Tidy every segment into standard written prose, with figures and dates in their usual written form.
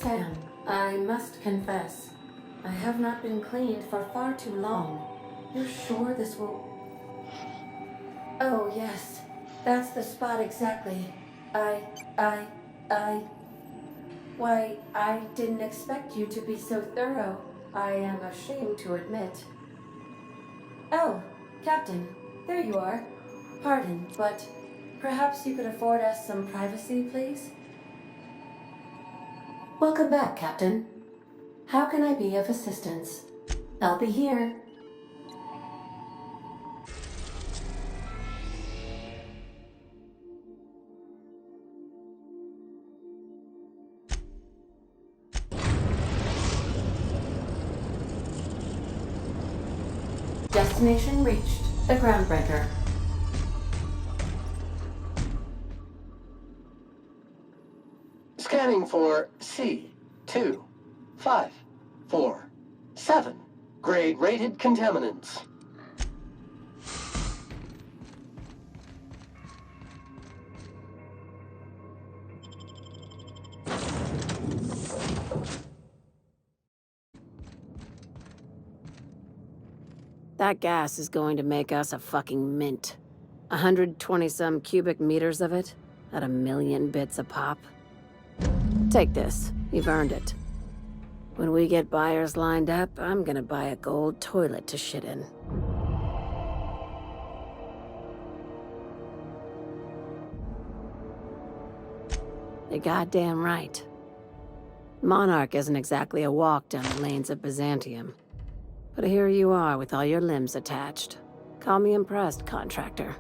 Sam, I must confess, I have not been cleaned for far too long. You're sure this will... Oh, yes. That's the spot exactly. Why, I didn't expect you to be so thorough. I am ashamed to admit. Oh, Captain, there you are. Pardon, but perhaps you could afford us some privacy, please? Welcome back, Captain. How can I be of assistance? I'll be here. Destination reached. The Groundbreaker. Scanning for C2547. Grade rated contaminants. That gas is going to make us a fucking mint. 120-some cubic meters of it, at 1,000,000 bits a pop. Take this. You've earned it. When we get buyers lined up, I'm gonna buy a gold toilet to shit in. You're goddamn right. Monarch isn't exactly a walk down the lanes of Byzantium. But here you are with all your limbs attached. Call me impressed, contractor.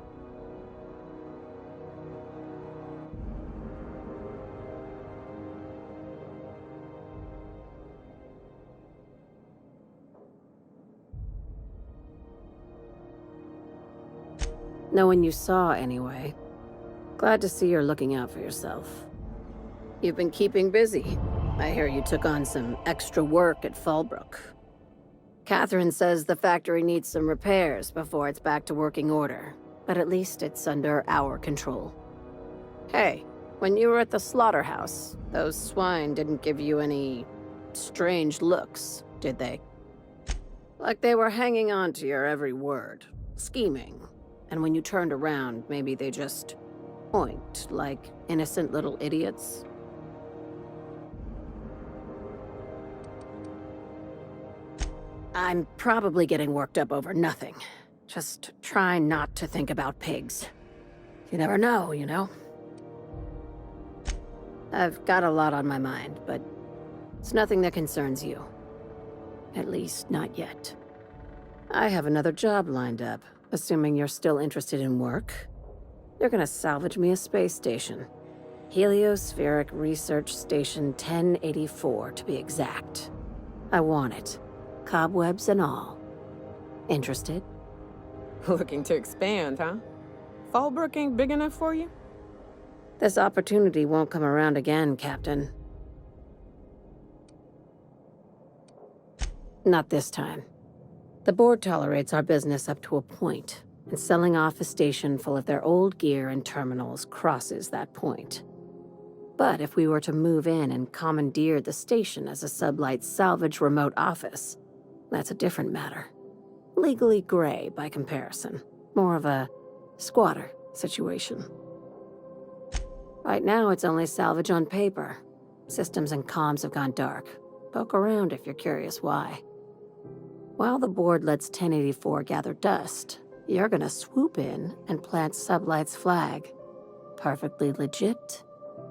No one you saw, anyway. Glad to see you're looking out for yourself. You've been keeping busy. I hear you took on some extra work at Fallbrook. Catherine says the factory needs some repairs before it's back to working order, but at least it's under our control. Hey, when you were at the slaughterhouse, those swine didn't give you any strange looks, did they? Like they were hanging on to your every word, scheming, and when you turned around, maybe they just oinked like innocent little idiots? I'm probably getting worked up over nothing. Just try not to think about pigs. You never know, you know? I've got a lot on my mind, but it's nothing that concerns you. At least, not yet. I have another job lined up, assuming you're still interested in work. You're gonna salvage me a space station. Heliospheric Research Station 1084, to be exact. I want it. Cobwebs and all. Interested? Looking to expand, huh? Fallbrook ain't big enough for you? This opportunity won't come around again, Captain. Not this time. The board tolerates our business up to a point, and selling off a station full of their old gear and terminals crosses that point. But if we were to move in and commandeer the station as a sublight salvage remote office, that's a different matter. Legally gray by comparison. More of a squatter situation. Right now, it's only salvage on paper. Systems and comms have gone dark. Poke around if you're curious why. While the board lets 1084 gather dust, you're gonna swoop in and plant Sublight's flag. Perfectly legit,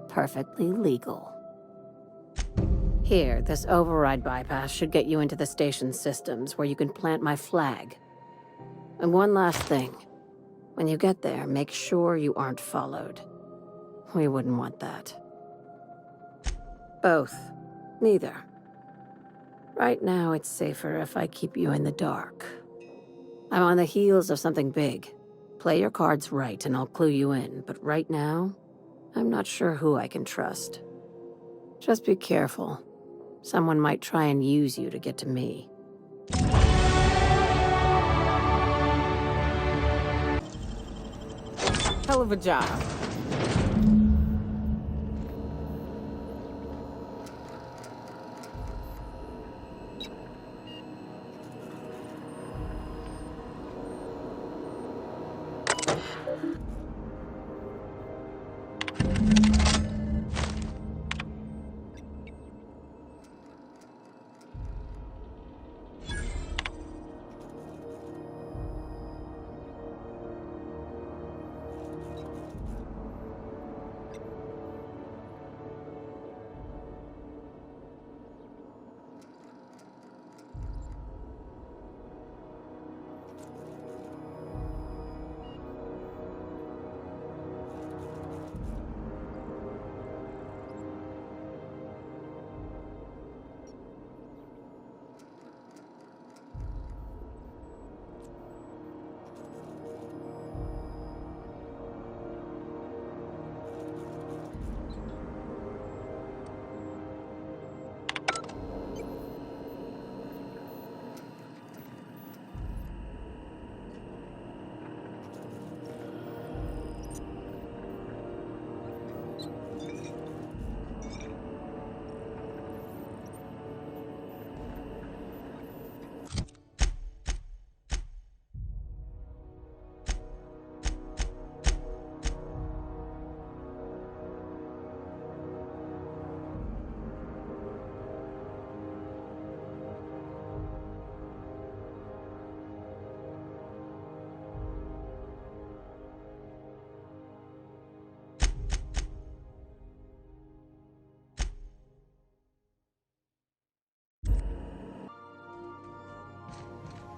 perfectly legal. Here, this override bypass should get you into the station's systems where you can plant my flag. And one last thing. When you get there, make sure you aren't followed. We wouldn't want that. Both. Neither. Right now, it's safer if I keep you in the dark. I'm on the heels of something big. Play your cards right and I'll clue you in, but right now, I'm not sure who I can trust. Just be careful. Someone might try and use you to get to me. Hell of a job.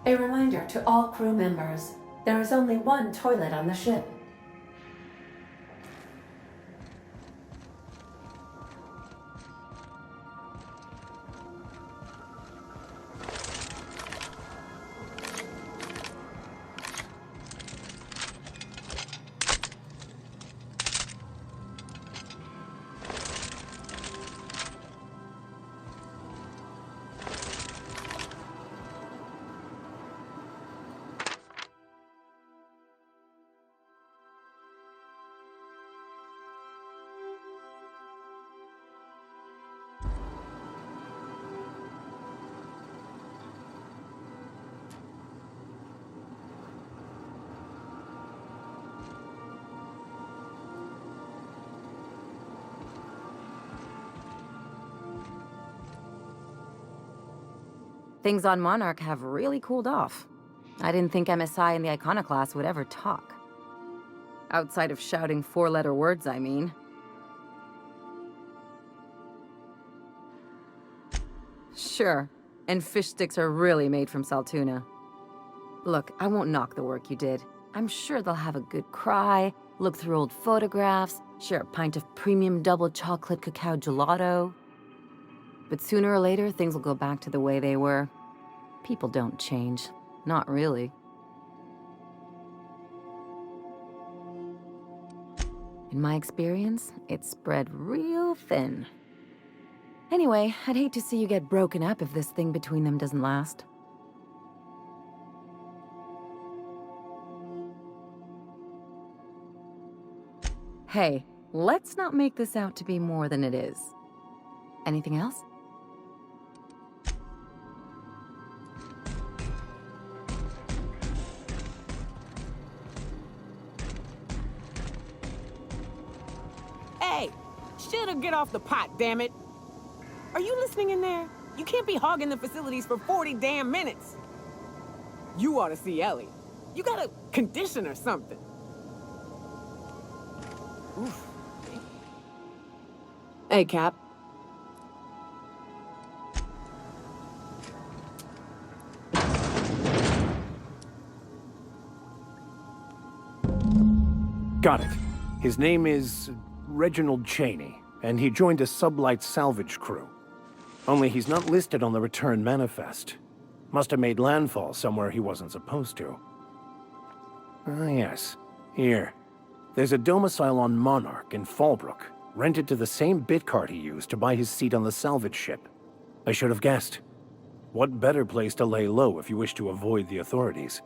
A reminder to all crew members, there is only one toilet on the ship. Things on Monarch have really cooled off. I didn't think MSI and the Iconoclast would ever talk. Outside of shouting four-letter words, I mean. Sure, and fish sticks are really made from Saltuna. Look, I won't knock the work you did. I'm sure they'll have a good cry, look through old photographs, share a pint of premium double chocolate cacao gelato. But sooner or later, things will go back to the way they were. People don't change. Not really. In my experience, it's spread real thin. Anyway, I'd hate to see you get broken up if this thing between them doesn't last. Hey, let's not make this out to be more than it is. Anything else? Hey, should've get off the pot, damn it. Are you listening in there? You can't be hogging the facilities for 40 damn minutes. You ought to see Ellie. You got a condition or something. Oof. Hey, Cap. Got it. His name is Reginald Cheney, and he joined a sublight salvage crew. Only he's not listed on the return manifest. Must have made landfall somewhere he wasn't supposed to. Ah, yes. Here. There's a domicile on Monarch in Fallbrook, rented to the same bit card he used to buy his seat on the salvage ship. I should have guessed. What better place to lay low if you wish to avoid the authorities?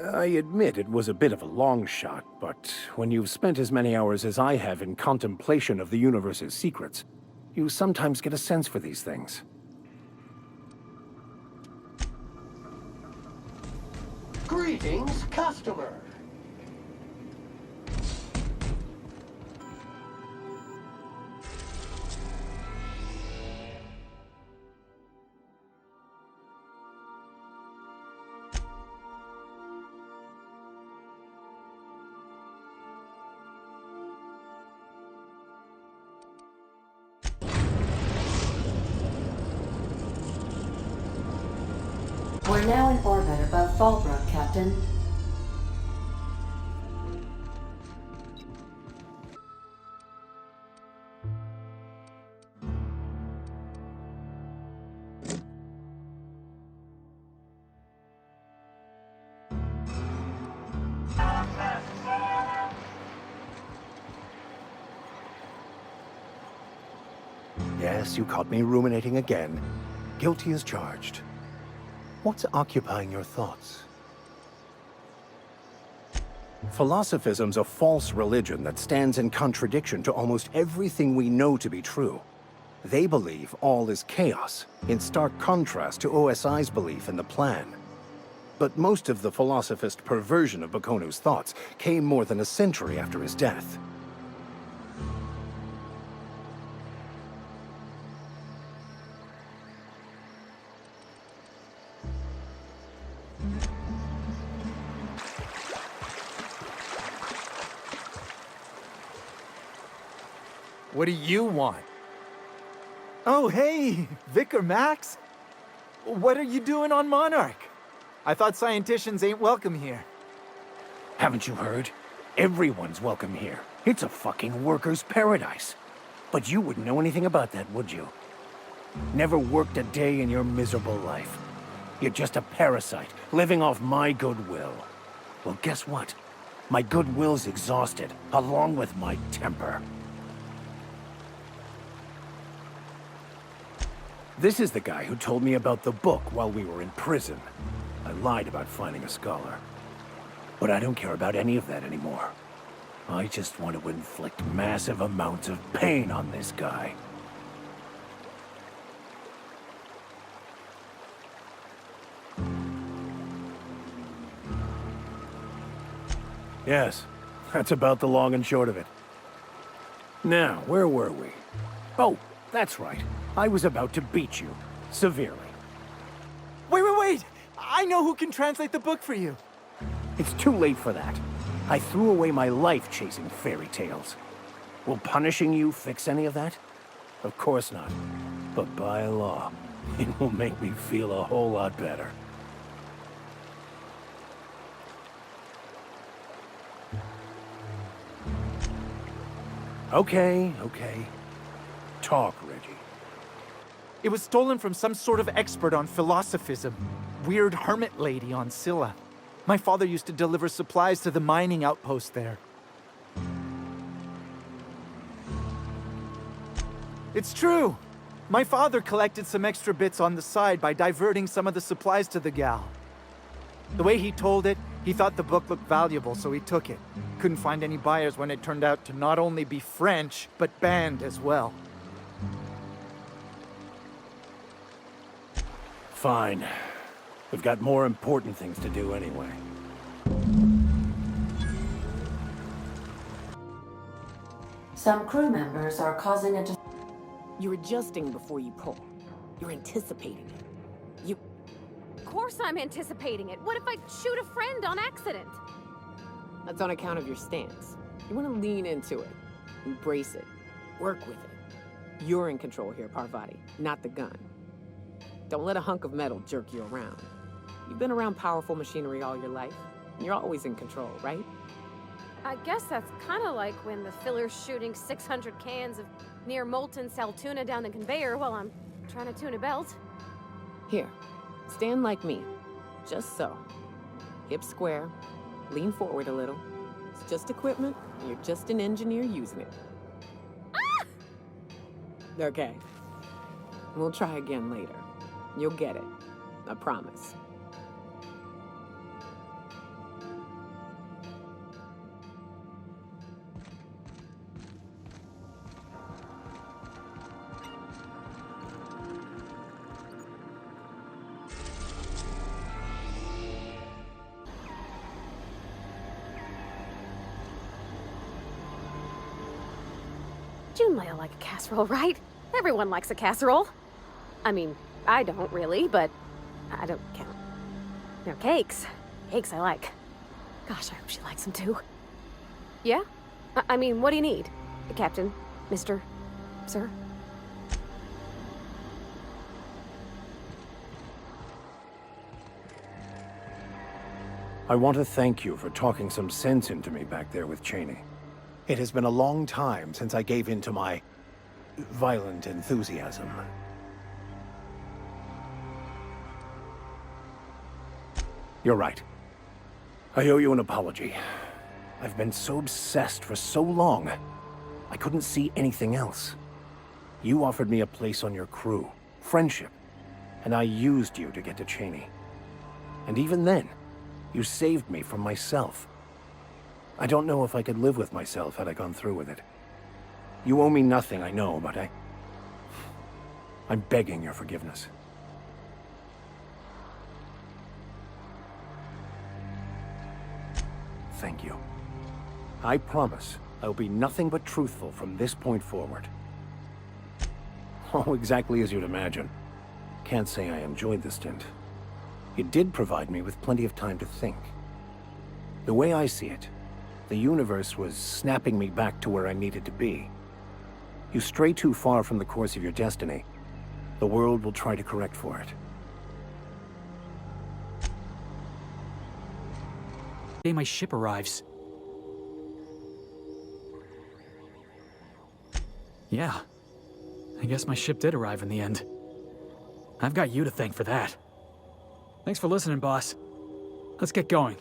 I admit it was a bit of a long shot, but when you've spent as many hours as I have in contemplation of the universe's secrets, you sometimes get a sense for these things. Greetings, customer. We're now in orbit above Fallbrook, Captain. Yes, you caught me ruminating again. Guilty as charged. What's occupying your thoughts? Philosophism's a false religion that stands in contradiction to almost everything we know to be true. They believe all is chaos, in stark contrast to OSI's belief in the plan. But most of the philosophist perversion of Bakonu's thoughts came more than a century after his death. What do you want? Oh, hey, Vicar Max. What are you doing on Monarch? I thought scienticians ain't welcome here. Haven't you heard? Everyone's welcome here. It's a fucking worker's paradise. But you wouldn't know anything about that, would you? Never worked a day in your miserable life. You're just a parasite, living off my goodwill. Well, guess what? My goodwill's exhausted, along with my temper. This is the guy who told me about the book while we were in prison. I lied about finding a scholar. But I don't care about any of that anymore. I just want to inflict massive amounts of pain on this guy. Yes, that's about the long and short of it. Now, where were we? Oh, that's right. I was about to beat you. Severely. Wait! I know who can translate the book for you. It's too late for that. I threw away my life chasing fairy tales. Will punishing you fix any of that? Of course not. But by law, it will make me feel a whole lot better. Okay. Talk, Reggie. It was stolen from some sort of expert on philosophism. Weird hermit lady on Scylla. My father used to deliver supplies to the mining outpost there. It's true. My father collected some extra bits on the side by diverting some of the supplies to the gal. The way he told it, he thought the book looked valuable, so he took it. Couldn't find any buyers when it turned out to not only be French, but banned as well. Fine. We've got more important things to do anyway. Some crew members are causing a... You're adjusting before you pull. You're anticipating it. You... Of course I'm anticipating it. What if I shoot a friend on accident? That's on account of your stance. You want to lean into it. Embrace it. Work with it. You're in control here, Parvati, not the gun. Don't let a hunk of metal jerk you around. You've been around powerful machinery all your life. And you're always in control, right? I guess that's kind of like when the filler's shooting 600 cans of near molten cell tuna down the conveyor while I'm trying to tune a belt. Here, stand like me. Just so. Hips square. Lean forward a little. It's just equipment, and you're just an engineer using it. Ah! Okay. We'll try again later. You'll get it. I promise. Junlei like a casserole, right? Everyone likes a casserole. I mean, I don't really, but I don't count. Now, cakes. Cakes I like. Gosh, I hope she likes them too. Yeah? I mean, what do you need? Captain? Mr. Sir? I want to thank you for talking some sense into me back there with Cheney. It has been a long time since I gave in to my violent enthusiasm. You're right. I owe you an apology. I've been so obsessed for so long, I couldn't see anything else. You offered me a place on your crew, friendship, and I used you to get to Cheney. And even then, you saved me from myself. I don't know if I could live with myself had I gone through with it. You owe me nothing, I know, but I'm begging your forgiveness. Thank you. I promise I'll be nothing but truthful from this point forward. Oh, exactly as you'd imagine. Can't say I enjoyed the stint. It did provide me with plenty of time to think. The way I see it, the universe was snapping me back to where I needed to be. You stray too far from the course of your destiny, the world will try to correct for it. Day my ship arrives. Yeah. I guess my ship did arrive in the end. I've got you to thank for that. Thanks for listening, boss. Let's get going.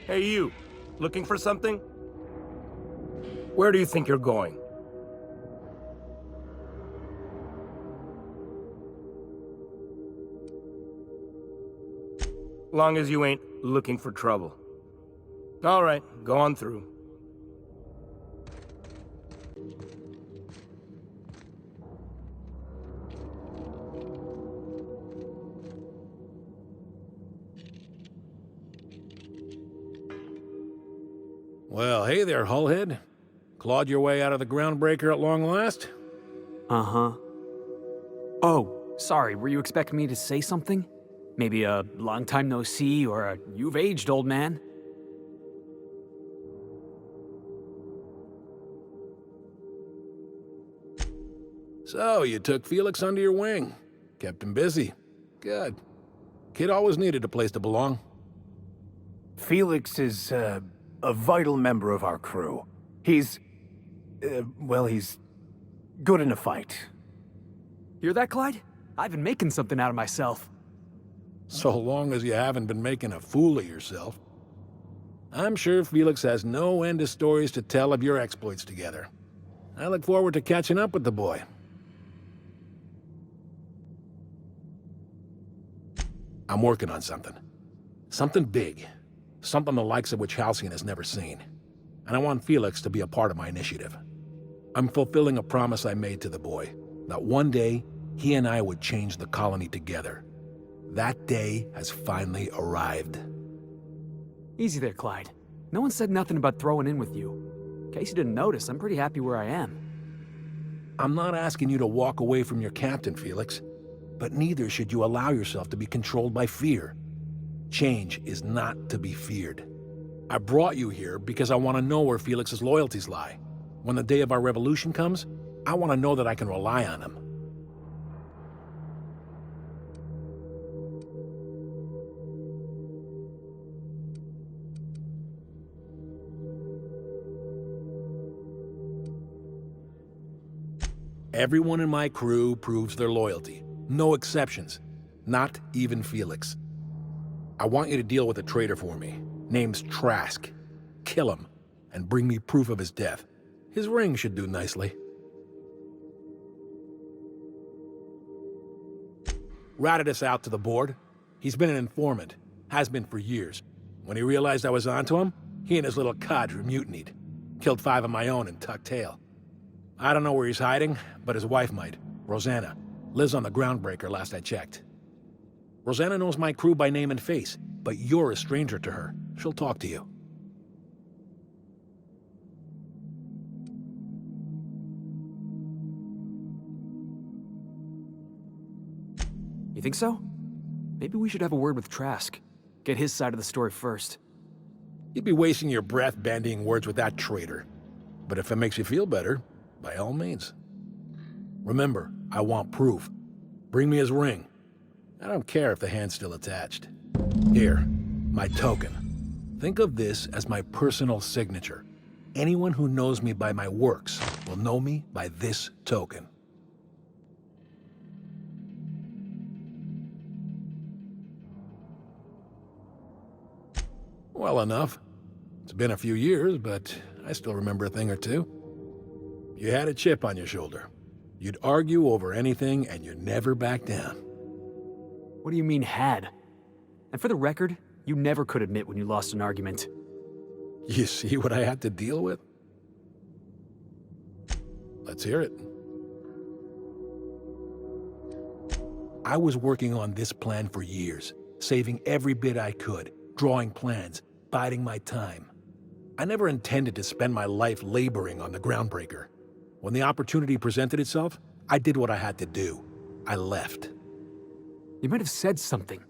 Hey, you. Looking for something? Where do you think you're going? Long as you ain't looking for trouble. All right, go on through. Well, hey there, Hullhead. Clawed your way out of the groundbreaker at long last? Uh-huh. Oh, sorry, were you expecting me to say something? Maybe a long time no see, or a you've aged, old man? So, you took Felix under your wing. Kept him busy. Good. Kid always needed a place to belong. Felix is, a vital member of our crew. He's... well, he's good in a fight. Hear that, Clyde? I've been making something out of myself. So long as you haven't been making a fool of yourself. I'm sure Felix has no end of stories to tell of your exploits together. I look forward to catching up with the boy. I'm working on something. Something big. Something the likes of which Halcyon has never seen. And I want Felix to be a part of my initiative. I'm fulfilling a promise I made to the boy, that one day, he and I would change the colony together. That day has finally arrived. Easy there, Clyde. No one said nothing about throwing in with you. In case you didn't notice, I'm pretty happy where I am. I'm not asking you to walk away from your captain, Felix. But neither should you allow yourself to be controlled by fear. Change is not to be feared. I brought you here because I want to know where Felix's loyalties lie. When the day of our revolution comes, I want to know that I can rely on him. Everyone in my crew proves their loyalty. No exceptions. Not even Felix. I want you to deal with a traitor for me. Name's Trask. Kill him, and bring me proof of his death. His ring should do nicely. Routed us out to the board. He's been an informant. Has been for years. When he realized I was onto him, he and his little cadre mutinied. Killed 5 of my own and tucked tail. I don't know where he's hiding, but his wife might. Rosanna. Lives on the groundbreaker last I checked. Rosanna knows my crew by name and face, but you're a stranger to her. She'll talk to you. think so? Maybe we should have a word with Trask. Get his side of the story first. You'd be wasting your breath bandying words with that traitor. But if it makes you feel better, by all means. Remember, I want proof. Bring me his ring. I don't care if the hand's still attached. Here, my token. Think of this as my personal signature. Anyone who knows me by my works will know me by this token. Well enough. It's been a few years, but I still remember a thing or two. You had a chip on your shoulder. You'd argue over anything, and you'd never back down. What do you mean, had? And for the record, you never could admit when you lost an argument. You see what I had to deal with? Let's hear it. I was working on this plan for years, saving every bit I could, drawing plans, biding my time. I never intended to spend my life laboring on the groundbreaker. When the opportunity presented itself, I did what I had to do. I left. You might have said something.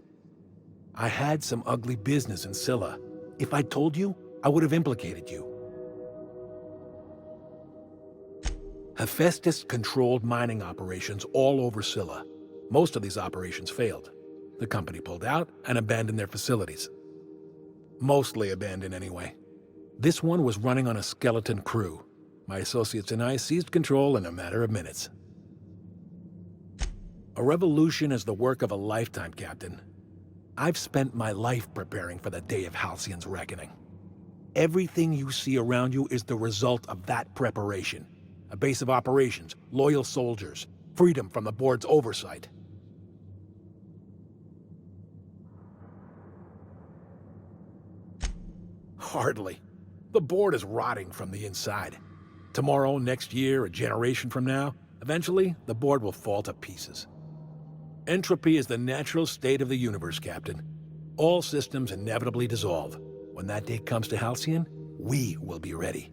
I had some ugly business in Scylla. If I told you, I would have implicated you. Hephaestus controlled mining operations all over Scylla. Most of these operations failed. The company pulled out and abandoned their facilities. Mostly abandoned anyway. This one was running on a skeleton crew. My associates and I seized control in a matter of minutes. A revolution is the work of a lifetime, Captain. I've spent my life preparing for the day of Halcyon's reckoning. Everything you see around you is the result of that preparation. A base of operations, loyal soldiers, freedom from the board's oversight. Hardly. The board is rotting from the inside. Tomorrow, next year, a generation from now, eventually, the board will fall to pieces. Entropy is the natural state of the universe, Captain. All systems inevitably dissolve. When that day comes to Halcyon, we will be ready.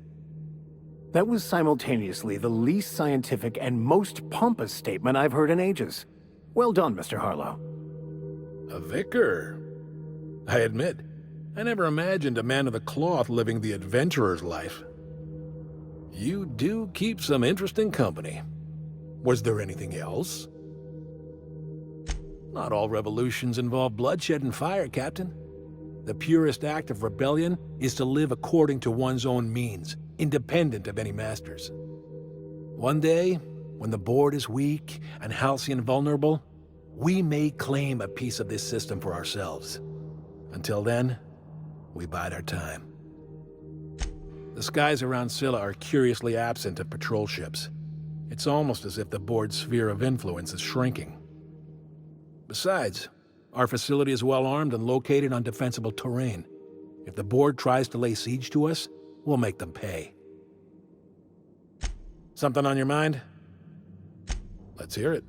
That was simultaneously the least scientific and most pompous statement I've heard in ages. Well done, Mr. Harlow. A vicar? I admit, I never imagined a man of the cloth living the adventurer's life. You do keep some interesting company. Was there anything else? Not all revolutions involve bloodshed and fire, Captain. The purest act of rebellion is to live according to one's own means, independent of any masters. One day, when the board is weak and Halcyon vulnerable, we may claim a piece of this system for ourselves. Until then, we bide our time. The skies around Scylla are curiously absent of patrol ships. It's almost as if the board's sphere of influence is shrinking. Besides, our facility is well armed and located on defensible terrain. If the board tries to lay siege to us, we'll make them pay. Something on your mind? Let's hear it.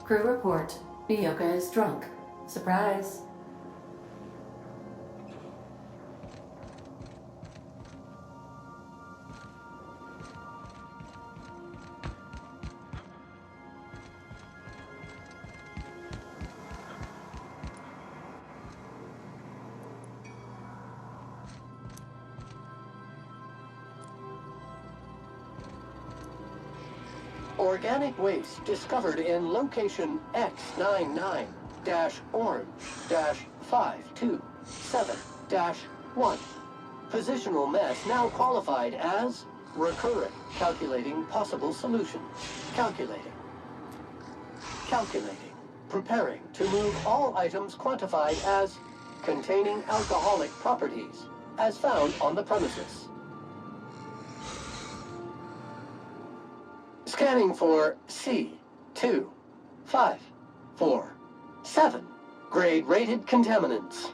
Crew report. Mioka is drunk. Surprise. Organic waste discovered in location X99-orange-527-1. Positional mass now qualified as recurrent. Calculating possible solution. Calculating. Calculating. Preparing to move all items quantified as containing alcoholic properties, as found on the premises. Scanning for C2547. Grade rated contaminants.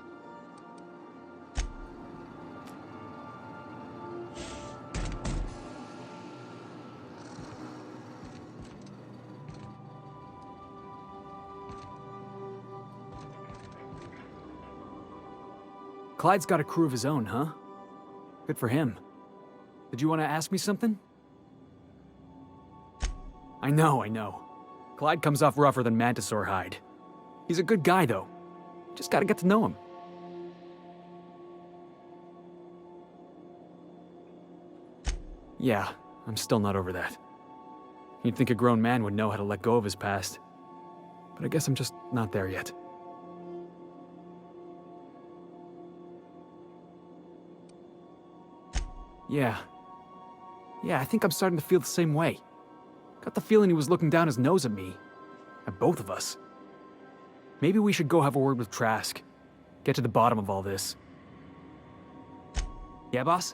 Clyde's got a crew of his own, huh? Good for him. Did you want to ask me something? I know. Clyde comes off rougher than Mantisaur hide. He's a good guy, though. Just gotta get to know him. Yeah, I'm still not over that. You'd think a grown man would know how to let go of his past. But I guess I'm just not there yet. Yeah, I think I'm starting to feel the same way. Got the feeling he was looking down his nose at me. At both of us. Maybe we should go have a word with Trask. Get to the bottom of all this. Yeah, boss?